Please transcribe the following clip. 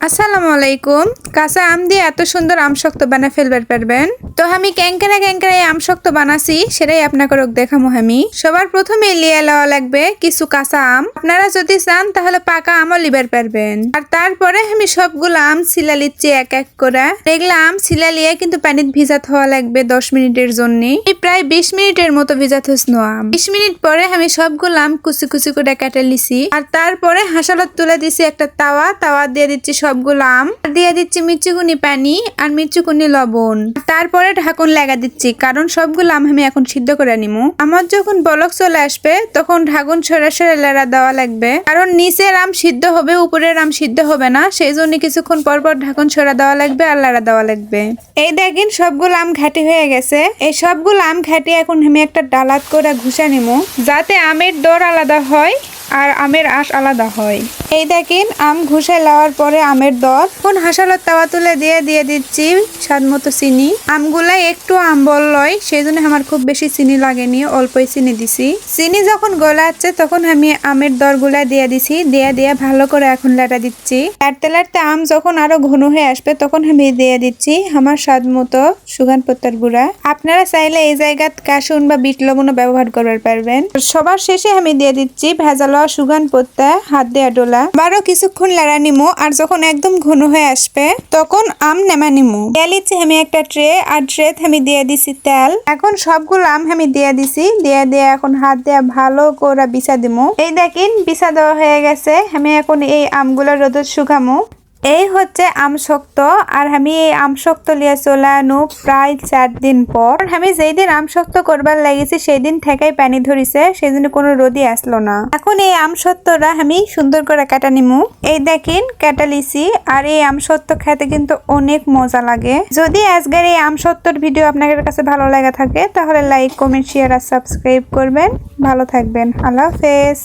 আসসালামু আলাইকুম। কাঁচা আম দিয়ে এত সুন্দর আম শক্ত বানায় ফেলবার পারবেন। তো আমি ক্যাঙ্কারা এই আম শক্ত বানাছি সেটাই আপনাকে দেখামো। আমি সবার প্রথমে লিয়ে লওয়া লাগবে কিছু কাঁচা আম। আপনারা যদি চান তাহলে পাকা আমও লিবার পারবেন। আর তারপরে আমি সবগুলো আম ছিলা লিচ্ছি এক এক করে। এগুলা আম ছিলা লিয়ে কিন্তু পানিত ভিজাত হওয়া লাগবে 10 মিনিটের জন্য। প্রায় 20 মিনিটের মতো ভিজাত হইছিল আম। 20 মিনিট পরে আমি সবগুলো আম কুচি কুচি করে কেটে লিছি। আর তারপরে হাঁসালত তুলে দিছি একটা তাওয়া দিয়ে দিচ্ছি সবগুলো আম, দিয়ে দিচ্ছি মিচুকুনি পানি আর মিচুকুনি লবণ। তারপরে ঢাকন লাগা দিচ্ছি, কারণ সবগুলো আম আমি এখন সিদ্ধ করে নিমু। আমার যখন বলক চলে আসবে তখন ঢাকন সরাসরি লেড়া দেওয়া লাগবে, কারণ নিচের আম সিদ্ধ হবে উপরের আম সিদ্ধ হবে না। সেই জন্য কিছুক্ষণ পর পর ঢাকন সরা দেওয়া লাগবে আর লেড়া দেওয়া লাগবে। এই দেখেন সবগুলো আম ঘাটি হয়ে গেছে। এই সবগুলো আম ঘাটি এখন আমি একটা ডালাত করে ঘুষা নিমু, যাতে আমের দর আলাদা হয় আর আমের আঁশ আলাদা হয়। এই দেখেন আম ঘুষে লওয়ার পরে আমের দর এখন হাঁসালোর তাওয়া তুলে দিয়ে দিচ্ছি স্বাদ মতো চিনি। আমগুলা একটু আম্বল লয়, সেই জন্য আমার খুব বেশি চিনি লাগেনি, অল্পই চিনি দিছি। চিনি যখন গলাচ্ছে তখন আমি আমের দরগুলা দিয়ে দিছি, দিয়ে ভালো করে এখন লাটা দিচ্ছি। লাড়তে আম যখন আরো ঘন হয়ে আসবে তখন আমি দিয়ে দিচ্ছি আমার স্বাদ মতো সুগান পত্তার গুঁড়া। আপনারা চাইলে এই জায়গায় কাসুন বা বিট লবণও ব্যবহার করতে পারবেন। সবার শেষে আমি দিয়ে দিচ্ছি ভেজাল সুগান পত্তা হাত দেয়া ডোলা। আবারও কিছুক্ষণ লাড়া নিমু, আর যখন একদম ঘন হয়ে আসবে তখন আম নেমা নিমু। দিচ্ছি আমি একটা ট্রে, আর ট্রেতে আমি দিয়ে দিছি তেল। এখন সবগুলো আম আমি দিয়ে দিছি, দিয়ে এখন হাত দেয়া ভালো করে বিছা দিমু। এই দেখেন বিছা দেওয়া হয়ে গেছে। আমি এখন এই আমগুলো রোদে শুকামু। এই হচ্ছে আম শক্ত। আর আমি এই আম শক্ত লিয়ে চলে আনু প্রায় 4 দিন পর। আমি যেই দিন আম শক্ত করবার লাগিয়েছি সেই দিন থেকেই পানি ধরিছে, সেই জন্য কোনো রোদই আসলো না। এখন এই আম সত্যরা আমি সুন্দর করে কাটা নিমু। এই দেখেন কাটা লিছি। আর এই আম সত্য খেতে কিন্তু অনেক মজা লাগে। যদি আজকের এই আম সত্যর ভিডিও আপনাদের কাছে ভালো লাগা থাকে তাহলে লাইক, কমেন্ট, শেয়ার আর সাবস্ক্রাইব করবেন। ভালো থাকবেন। আল্লাহ হাফেজ।